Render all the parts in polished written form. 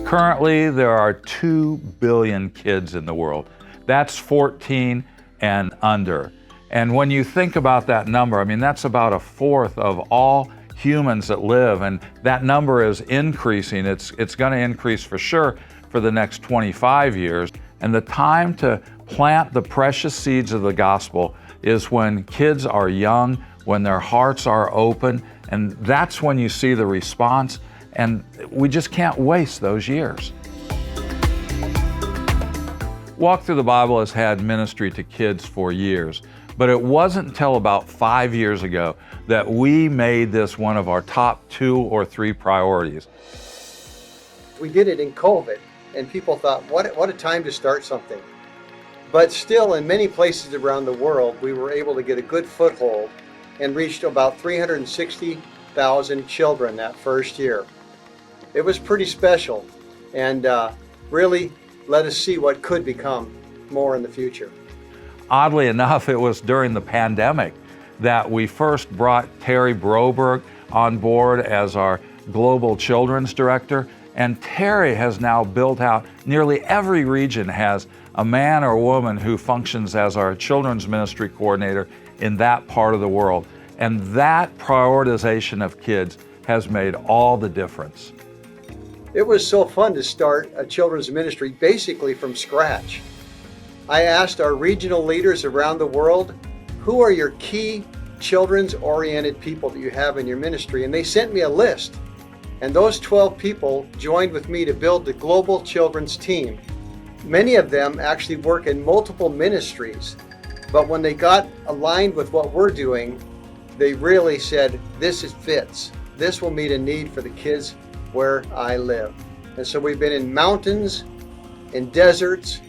Currently, there are 2 billion kids in the world. That's 14 and under. And when you think about that number, I mean, that's about a fourth of all humans that live, and that number is increasing. It's going to increase for sure for the next 25 years. And the time to plant the precious seeds of the gospel is when kids are young, when their hearts are open, and that's when you see the response. And we just can't waste those years. Walk Through the Bible has had ministry to kids for years, but it wasn't until about 5 years ago that we made this one of our top 2 or 3 priorities. We did it in COVID, and people thought, what a time to start something. But still, in many places around the world, we were able to get a good foothold and reached about 360,000 children that first year. It was pretty special, and really let us see what could become more in the future. Oddly enough, it was during the pandemic that we first brought Terry Broberg on board as our Global Children's Director, and Terry has now built out, nearly every region has a man or woman who functions as our children's ministry coordinator in that part of the world. And that prioritization of kids has made all the difference. It was so fun to start a children's ministry basically from scratch. I asked our regional leaders around the world, who are your key children's-oriented people that you have in your ministry? And they sent me a list. And those 12 people joined with me to build the Global Children's Team. Many of them actually work in multiple ministries, but when they got aligned with what we're doing, they really said, this fits. This will meet a need for the kids where I live. And so we've been in mountains, in deserts,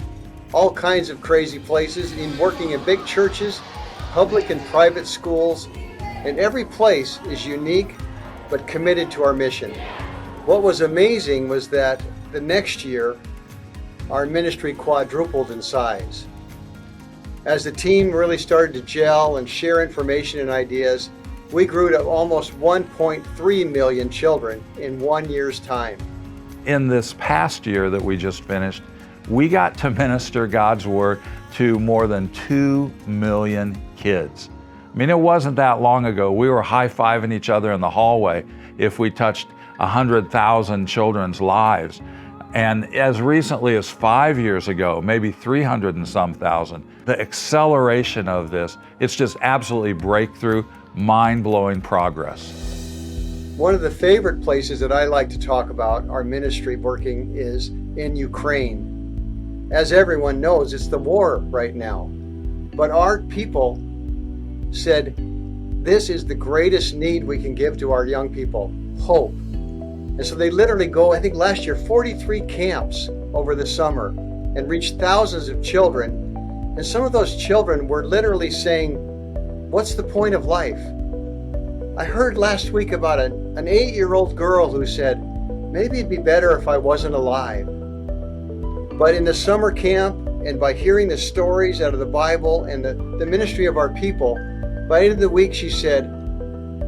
all kinds of crazy places, in working in big churches, public and private schools, and every place is unique but committed to our mission. What was amazing was that the next year, our ministry quadrupled in size. As the team really started to gel and share information and ideas, we grew to almost 1.3 million children in 1 year's time. In this past year that we just finished, we got to minister God's Word to more than 2 million kids. I mean, it wasn't that long ago. We were high-fiving each other in the hallway if we touched 100,000 children's lives. And as recently as 5 years ago, maybe 300 and some thousand, the acceleration of this, it's just absolutely breakthrough, mind-blowing progress. One of the favorite places that I like to talk about our ministry working is in Ukraine. As everyone knows, it's the war right now. But our people said, this is the greatest need we can give to our young people, hope. And so they literally go, I think last year, 43 camps over the summer and reached thousands of children. And some of those children were literally saying, what's the point of life? I heard last week about an 8-year-old girl who said, maybe it'd be better if I wasn't alive. But in the summer camp, and by hearing the stories out of the Bible and the ministry of our people, by the end of the week she said,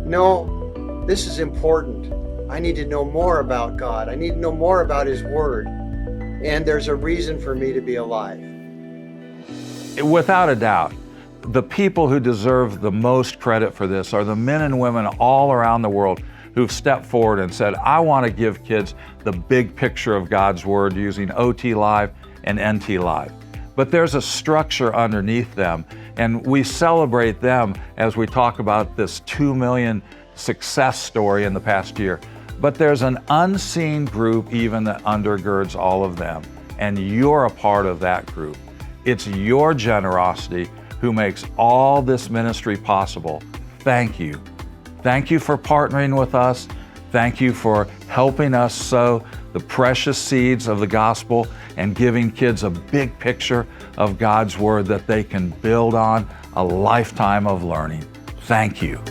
no, this is important. I need to know more about God. I need to know more about His Word. And there's a reason for me to be alive. Without a doubt, the people who deserve the most credit for this are the men and women all around the world who've stepped forward and said, I want to give kids the big picture of God's Word using OT Live and NT Live. But there's a structure underneath them, and we celebrate them as we talk about this 2 million success story in the past year. But there's an unseen group even that undergirds all of them, and you're a part of that group. It's your generosity who makes all this ministry possible. Thank you. Thank you for partnering with us. Thank you for helping us sow the precious seeds of the gospel and giving kids a big picture of God's Word that they can build on a lifetime of learning. Thank you.